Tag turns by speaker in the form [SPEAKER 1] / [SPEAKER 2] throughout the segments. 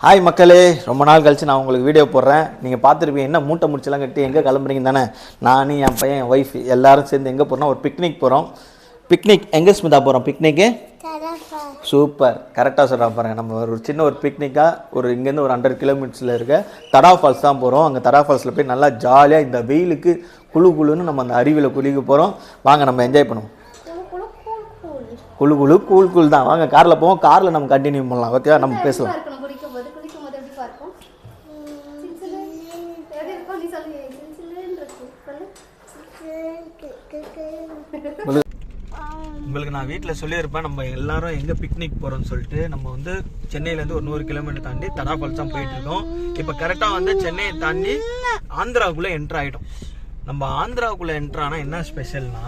[SPEAKER 1] Hi மக்களே, ரொம்ப நாள் கழிச்சு நான் உங்களுக்கு வீடியோ போடுறேன். நீங்கள் பார்த்துருப்பீங்க என்ன மூட்டை முடிச்செல்லாம் கட்டி எங்கே கிளம்புறீங்க தானே. நான் என் பையன் என் ஒய்ஃப் எல்லாரும் சேர்ந்து எங்கே போகிறோம், ஒரு பிக்னிக் போகிறோம். பிக்னிக் எங்கே ஸ்மிதா போகிறோம்? பிக்னிக்கு சூப்பர், கரெக்டாக சொல்கிறா பாருங்க. நம்ம ஒரு சின்ன ஒரு பிக்னிக்காக இங்கேருந்து ஒரு 100 கிலோமீட்டர்ஸில் இருக்க தடா ஃபால்ஸ் தான் போகிறோம். அங்கே தடா ஃபால்ஸில் போய் நல்லா ஜாலியாக இந்த வெயிலுக்கு குழுன்னு நம்ம அந்த அருவியில் குளிக்க போகிறோம். வாங்க நம்ம என்ஜாய் பண்ணுவோம். கூல் தான். வாங்க காரில் போவோம். காரில் நம்ம கண்டினியூ பண்ணலாம். ஓகேவா? நம்ம பேசலாம். உங்களுக்கு நான் வீட்டில் சொல்லியிருப்பேன் நம்ம எல்லாரும் எங்கே பிக்னிக் போகிறோம்னு சொல்லிட்டு. நம்ம சென்னையிலேருந்து ஒரு 100 கிலோமீட்டர் தாண்டி தடா ஃபால்ஸ் தான் போயிட்டு இருக்கோம். இப்போ கரெக்டாக சென்னையை தாண்டி ஆந்திராவுக்குள்ளே என்ட்ரு ஆகிட்டோம். நம்ம ஆந்திராவுக்குள்ளே என்ட்ரு ஆனால் என்ன ஸ்பெஷல்னா,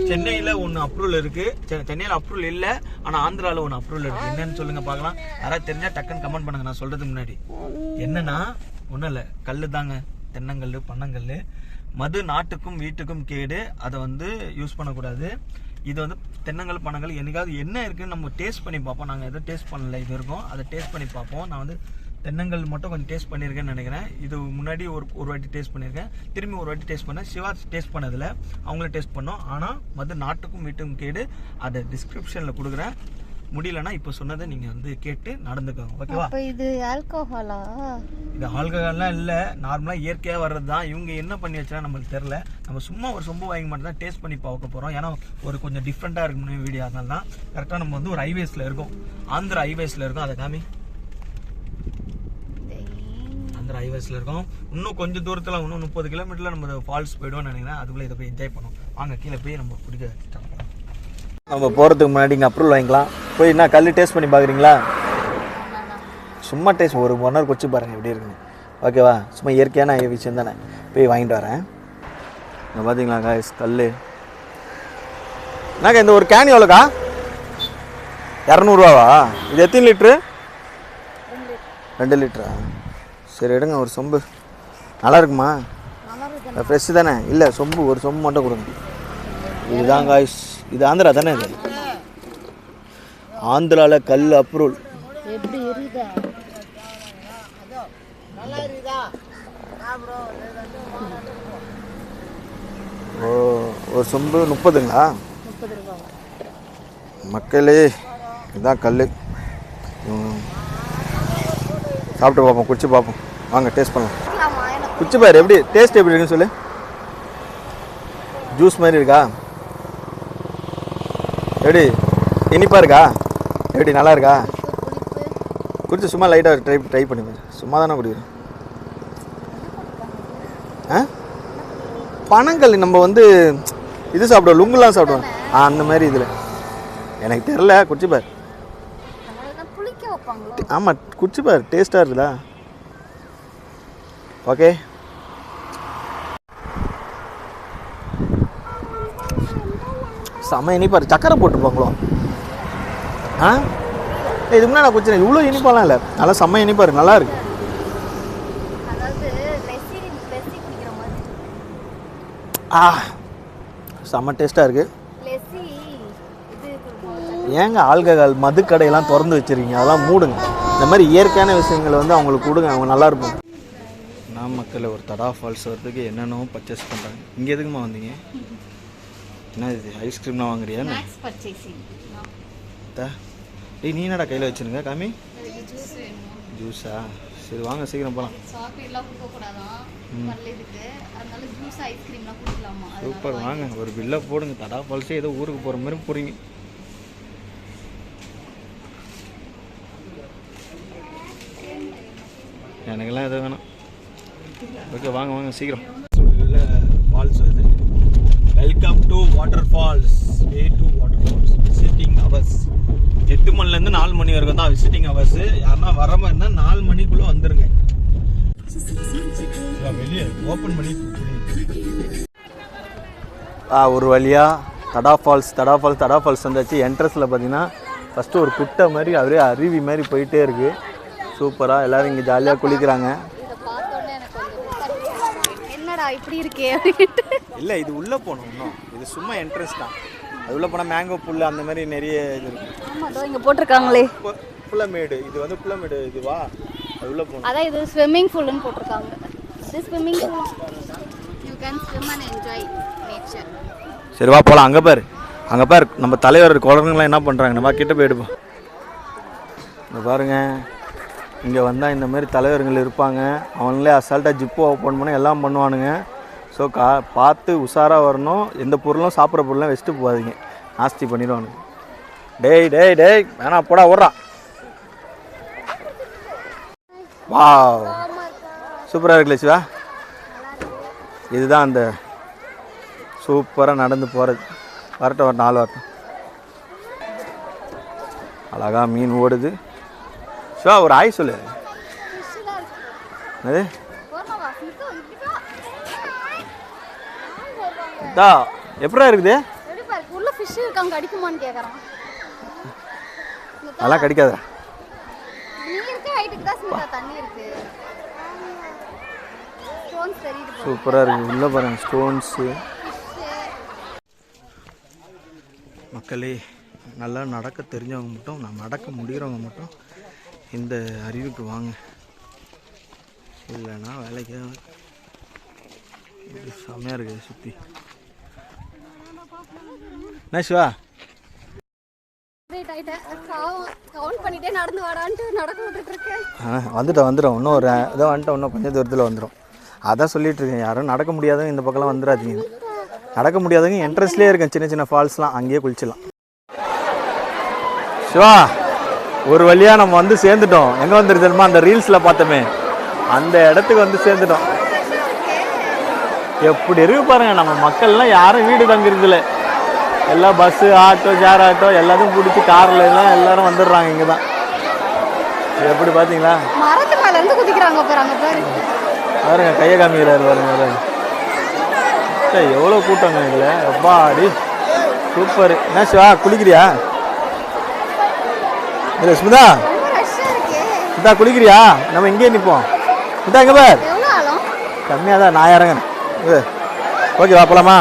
[SPEAKER 1] சென்னையில் ஒன்று அப்ரூவல் இருக்குது, சென்னையில் அப்ரூவல் இல்லை, ஆனால் ஆந்திராவில் ஒன்று அப்ரூவல் இருக்குது. என்னன்னு சொல்லுங்கள் பார்க்கலாம். யாராவது தெரிஞ்சால் டக்குன்னு கமெண்ட் பண்ணுங்கள். நான் சொல்கிறதுக்கு முன்னாடி என்னன்னா, ஒன்றும் இல்லை, கல் தாங்க, தென்னங்கல், பனங்கல். மது நாட்டுக்கும் வீட்டுக்கும் கேடு, அதை யூஸ் பண்ணக்கூடாது. இது தென்னங்கல், பனங்கல் என்னைக்காவது என்ன இருக்குன்னு நம்ம டேஸ்ட் பண்ணி பார்ப்போம். நாங்கள் எதுவும் டேஸ்ட் பண்ணல, இது இருக்கும், அதை டேஸ்ட் பண்ணி பார்ப்போம். நான் தென்னங்கல் மட்டும் கொஞ்சம் டேஸ்ட் பண்ணியிருக்கேன்னு நினைக்கிறேன். இது முன்னாடி ஒரு வாட்டி டேஸ்ட் பண்ணியிருக்கேன், திரும்பி ஒரு வாட்டி டேஸ்ட் பண்ணேன். சிவா டேஸ்ட் பண்ணதில்லை, அவங்களும் டேஸ்ட் பண்ணோம். ஆனால் மது நாட்டுக்கும் வீட்டுக்கும் கேடு, அதை டிஸ்கிரிப்ஷனில் கொடுக்குறேன். முடியலன்னா இப்போ சொன்னதை நீங்கள் கேட்டு நடந்துக்கோங்க, ஓகேவா?
[SPEAKER 2] இது ஆல்கோஹாலா?
[SPEAKER 1] இது ஆல்கஹால்லாம் இல்லை, நார்மலாக இயற்கையாக வர்றது தான். இவங்க என்ன பண்ணி வச்சுனா நம்மளுக்கு தெரில. நம்ம சும்மா ஒரு சொம்பு வாங்கி மட்டும் தான் டேஸ்ட் பண்ணி பார்க்க போகிறோம். ஏன்னா கொஞ்சம் டிஃப்ரெண்ட்டாக இருக்கணும் வீடியோ. அதனால தான் கரெக்டாக நம்ம ஒரு ஹைவேஸில் இருக்கோம், ஆந்திரா ஹைவேஸில் இருக்கோம். அதை காமி, ஆந்திரா ஹைவேஸில் இருக்கோம். இன்னும் கொஞ்சம் தூரத்தில், இன்னும் 30 கிலோமீட்டரில் நம்ம ஃபால்ஸ் போய்டுவோம்னு நினைக்கிறேன். அதுக்குள்ளே இதை போய் என்ஜாய் பண்ணுவோம். வாங்க கீழே போய் நம்ம பிடிக்க ஸ்டார்ட் பண்ணலாம். நம்ம போகிறதுக்கு முன்னாடி இங்கே அப்ரூவல் வாங்கிக்கலாம். போய் என்ன கல் டேஸ்ட் பண்ணி பார்க்குறீங்களா? சும்மா டேஸ்ட் ஒரு 1 ஹவர் குடிச்சு பாருங்கள் எப்படி இருக்குன்னு, ஓகேவா? சும்மா இயற்கையான விஷயம் தானே. போய் வாங்கிட்டு வரேன். இங்கே பார்த்தீங்களா காய்ஸ், கல் என்னக்கா? இந்த ஒரு கேன் எவ்வளோக்கா? 200 ரூபாவா? இது எத்தனை லிட்ரு? 2 லிட்டரா? சரி எடுங்க, ஒரு சொம்பு. நல்லா இருக்குமா? ஃப்ரெஷ்ஷு தானே? இல்லை, சொம்பு, ஒரு சொம்பு மட்டும் கொடுங்க. இதுதான் காய்ஸ், இது ஆந்திரா தானே? இது ஆந்திராவில் கல் அப்ரூவல். ஓ, ஒரு சொம்பு 30ங்களா? மக்களே, இதுதான் கல். சாப்பிட்டு பார்ப்போம், குடிச்சு பார்ப்போம். வாங்க டேஸ்ட் பண்ணலாம். குடிச்சு பாரு, எப்படி டேஸ்ட் எப்படி இருக்குன்னு சொல்லு. ஜூஸ் மாதிரி இருக்கா? எப்படி இனிப்பா இருக்கா? எப்படி நல்லா இருக்கா? குடிச்சு சும்மா லைட்டாக ட்ரை பண்ணி பாரு. சும்மா தானே குடிக்கிறோம். பனங்கல் நம்ம இது சாப்பிடுவோம், லுங்குலாம் சாப்பிடுவோம். அந்த மாதிரி இதில் எனக்கு தெரில. குடிச்சு பாரு. ஆமாம், குடிச்சு பாரு, டேஸ்ட்டாக இருக்குதா? ஓகே. செம்ம இனிப்பாரு. சக்கரை போட்டுருப்பாங்களோ? இதுக்கு முன்னாடி நான் குடிச்சேன். இவ்வளோ இனிப்பாலாம் இல்லை, நல்லா செம்ம இனிப்பாரு, நல்லா இருக்கு. செம்ம டேஸ்ட்டாக இருக்கு. ஏங்க ஆல்கஹால் மது கடையெல்லாம் திறந்து வச்சிருக்கீங்க? அதெல்லாம் மூடுங்க. இந்த மாதிரி இயற்கையான விஷயங்களை அவங்களுக்கு கொடுங்க, அவங்க நல்லா இருப்பாங்க. நாமக்கல்ல ஒரு தடா ஃபால்ஸ் வரதுக்கு என்னென்னோ பர்ச்சேஸ் பண்ணுறாங்க. இங்கே எதுக்குமா வந்தீங்க? என்ன இது ஐஸ்கிரீம்லாம் வாங்குறியா? டேய், நீ என்னடா கையில் வச்சுருங்க? காமி, ஜூஸா? சரி வாங்க சீக்கிரம் போகலாம். சூப்பர், வாங்க ஒரு பில்லை போடுங்க. தடா ஃபால்ஸே ஏதோ ஊருக்கு போகிற மாதிரி போகிறீங்க. எனக்கெல்லாம் எதுவும் வேணாம். ஓகே வாங்க வாங்க சீக்கிரம். ஃபால்ஸ் வருது. Welcome to water falls. Way to water falls. Visiting hours 8 மணிலேருந்து 4 மணி வரைக்கும் தான் விசிட்டிங் ஹவர்ஸ். யாருன்னா வர மாதிரி இருந்தால் 4 மணிக்குள்ளே வந்துருங்க. வெளியே ஓப்பன் பண்ணி ஒரு வழியாக தடா ஃபால்ஸ் வந்தாச்சு. என்ட்ரன்ஸில் பார்த்தீங்கன்னா ஃபஸ்ட்டு ஒரு குட்டை மாதிரி அப்படியே அருவி மாதிரி போயிட்டே இருக்குது. சூப்பராக எல்லோரும் இங்கே ஜாலியாக குளிக்கிறாங்க. இல்லை, இது உள்ளே போகணும். இன்னும் இது சும்மா என்ட்ரன்ஸ் தான். அது உள்ளே போனால் மேங்கோ புல் அந்த மாதிரி நிறைய இது இருக்குது.
[SPEAKER 2] ஆமாம், இங்கே போட்டிருக்காங்களே.
[SPEAKER 1] புலமேடு. இது வந்து புலமேடு இதுவா? அது உள்ள போணும்.
[SPEAKER 2] அதான் இது ஸ்விம்மிங் பூல்னு போட்டுருக்காங்க. இது swimming pool. You can swim and enjoy nature.
[SPEAKER 1] சரி வா போலாம். அங்கே பாரு நம்ம தலைவர் குழந்தைங்களாம் என்ன பண்ணுறாங்க. நம்ம கிட்ட போயிடுப்போம். இங்கே பாருங்க, இங்கே வந்தால் இந்த மாதிரி தலைவர்கள் இருப்பாங்க. அவங்களே அசால்ட்டாக ஜிப்பு ஓப்பன் பண்ணி எல்லாம் பண்ணுவானுங்க. ஸோ பார்த்து உஷாராக வரணும். எந்த பொருளும் சாப்பிட்ற பொருளும் வச்சுட்டு போகாதீங்க, நாஸ்தி பண்ணிடுவானுங்க. டேய் டேய் டேய் வேணா போடா ஓடுறான். வா சூப்பராக இருக்குல்ல சிவா? இதுதான் அந்த சூப்பராக நடந்து போகிறது. வரட்டும் 4 வரட்டும். அழகாக மீன் ஓடுது. சிவா ஒரு ஆய் சொல்லு. அது எப்படா இருக்குது? அதெல்லாம் கடிக்காதா? சூப்பராக இருக்குது. உள்ள பாருங்க ஸ்டோன்ஸு. மக்களே, நல்லா நடக்க தெரிஞ்சவங்க மட்டும், நான் நடக்க முடிகிறவங்க மட்டும் இந்த அருவிக்கு வாங்க. இல்லைன்னா வேலைக்கு செம்மையாக இருக்குது சுற்றி. என்ன சிவா? வந்துட்டோம். இன்னும் ஒரு இதை வந்துட்டோம். இன்னும் கொஞ்சம் தூரத்தில் வந்துடும். அதான் சொல்லிட்டு இருக்கேன், யாரும் நடக்க முடியாதவங்க இந்த பக்கம்லாம் வந்துடாதீங்க. நடக்க முடியாதவங்க என்ட்ரன்ஸ்லேயே இருக்கேன் சின்ன சின்ன ஃபால்ஸ்லாம், அங்கேயே குளிச்சிடலாம். சிவா ஒரு வழியாக நம்ம வந்து சேர்ந்துட்டோம். எங்கே வந்துருக்கு தெரியுமா? அந்த ரீல்ஸில் பார்த்தோமே அந்த இடத்துக்கு வந்து சேர்ந்துட்டோம். எப்படி இருக்கு பாருங்க. நம்ம மக்கள்லாம் யாரும் வீடு தங்கிருக்குல்ல, எல்லாம் பஸ்ஸு ஆட்டோ ஷேர் ஆட்டோ எல்லாத்தையும் பிடிச்சி காரில் எல்லாம் எல்லாரும் வந்துடுறாங்க. இங்கே தான் எப்படி பார்த்தீங்களா? பாருங்க கையை காமிக்கிறாரு பாருங்க. எவ்வளோ கூட்டங்க இதில். எப்பாடி சூப்பர். என்ன சிவா குளிக்கிறியா? இல்லை ஸ்மிதா, ஸ்மிதா குளிக்கிறியா? நம்ம இங்கேயே நிற்போம். ஸ்மிதா எங்கே பார், கம்மியாக தான் நான் இறங்குறேன். ஓகே வா போலாமா?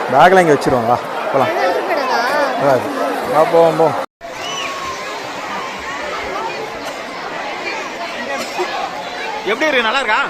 [SPEAKER 1] பேக்கெலாம் இங்கே வச்சுருவோம். வா போகலாம். வா போவோம் போ. எப்படி இருக்கு? நல்லா இருக்கா?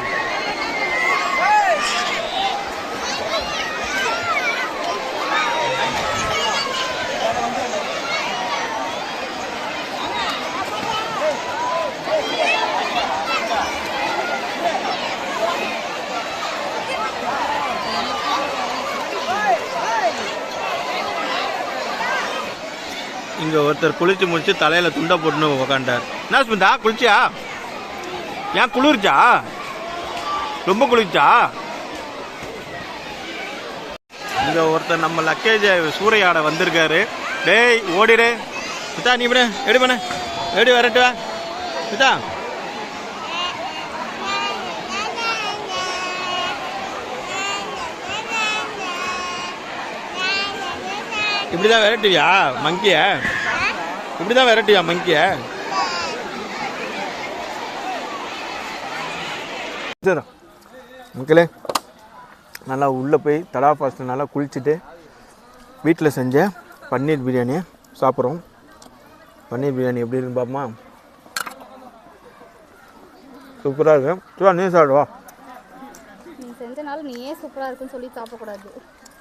[SPEAKER 1] இங்கே ஒருத்தர் குளிச்சு முடிச்சு தலையில் துண்டை போட்டுன்னு உக்காண்டார். என்ன ஸ்மிதா குளிச்சியா? ஏன் குளிர்ச்சா? ரொம்ப குளிர்ச்சா? இங்கே ஒருத்தர் நம்ம லக்கேஜ் சூறையாட வந்திருக்காரு. டேய் ஓடிடு ஸ்மிதா, நீ பண்ண எப்படி பண்ண எப்படி வரட்டு வா ஸ்மிதா. இப்படிதான் விரட்டுவியா மங்கிய? இப்படிதான் விரட்டுவியா மங்கிய? மக்களே, நல்லா உள்ளே போய் தடா ஃபால்ஸில் நல்லா குளிச்சுட்டு வீட்டில் செஞ்ச பன்னீர் பிரியாணி சாப்பிட்றோம். பன்னீர் பிரியாணி எப்படி இருக்குன்னு பார்ப்போமா? சூப்பராக இருக்கு. சுவா நீ சாப்பிடுவா.
[SPEAKER 2] நீ செஞ்சனால நீயே சூப்பராக இருக்குன்னு சொல்லி சாப்பிடக்கூடாது.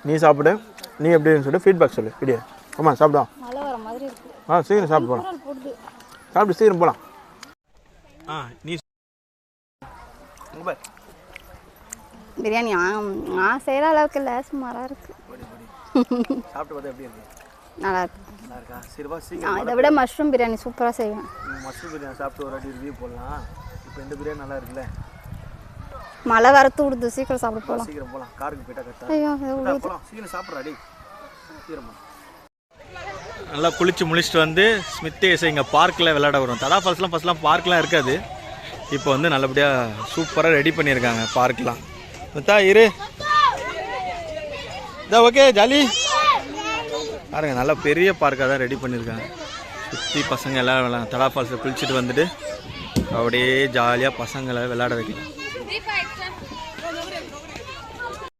[SPEAKER 2] நீ
[SPEAKER 1] சாப்பிடு. நீ எப்படின்னு சொல்லி ஃபீட்பேக் சொல்லு. வீடியோ ஆமாம் சாப்பிடுவா.
[SPEAKER 2] மழை வர மாதிரி இருக்கு.
[SPEAKER 1] சீக்கிரம் சாப்பிட்டு போகலாம். சாப்பிட்டு சீக்கிரம் போகலாம். நீ
[SPEAKER 2] பிரியாணி நான் செய்கிற அளவுக்கு இல்லை, சுமாராக இருக்கு.
[SPEAKER 1] சாப்பிட்டு பார்த்தா எப்படி இருக்கு?
[SPEAKER 2] நல்லா இருக்கு.
[SPEAKER 1] நல்லா இருக்கா? சரிவா சீக்கிரம்.
[SPEAKER 2] இதை விட மஷ்ரூம் பிரியாணி சூப்பராக செய்வேன்.
[SPEAKER 1] மஷ்ரூம் பிரியாணி சாப்பிட்டு ஒரு வாட்டி ரிவ்யூ போடலாம். இப்போ இந்த பிரியாணி நல்லா இருக்குல்ல?
[SPEAKER 2] மழை வர தூடுது, சீக்கிரம் சாப்பிட போகலாம்.
[SPEAKER 1] சீக்கிரம் போகலாம். காருக்கு போயிட்டா கரெக்டாக.
[SPEAKER 2] ஐயோ
[SPEAKER 1] போகலாம். சீக்கிரம் சாப்பிட்றா டேய் சீக்கிரமா. நல்லா குளிச்சு முடிச்சுட்டு வந்து ஸ்மித்தேஸ் இங்கே பார்க்கில் விளையாட வரும். தடா ஃபால்ஸ்லாம் ஃபஸ்ட்லாம் பார்க்லாம் இருக்காது. இப்போ வந்து நல்லபடியாக சூப்பராக ரெடி பண்ணியிருக்காங்க பார்க்லாம். மித்தா இரு இதா ஓகே ஜாலி பாருங்க. நல்லா பெரிய பார்க்காக தான் ரெடி பண்ணியிருக்காங்க. சுற்றி பசங்க எல்லாம் தடா ஃபால்ஸில் குளிச்சுட்டு வந்துட்டு அப்படியே ஜாலியாக பசங்களை விளையாட வைக்கலாம்.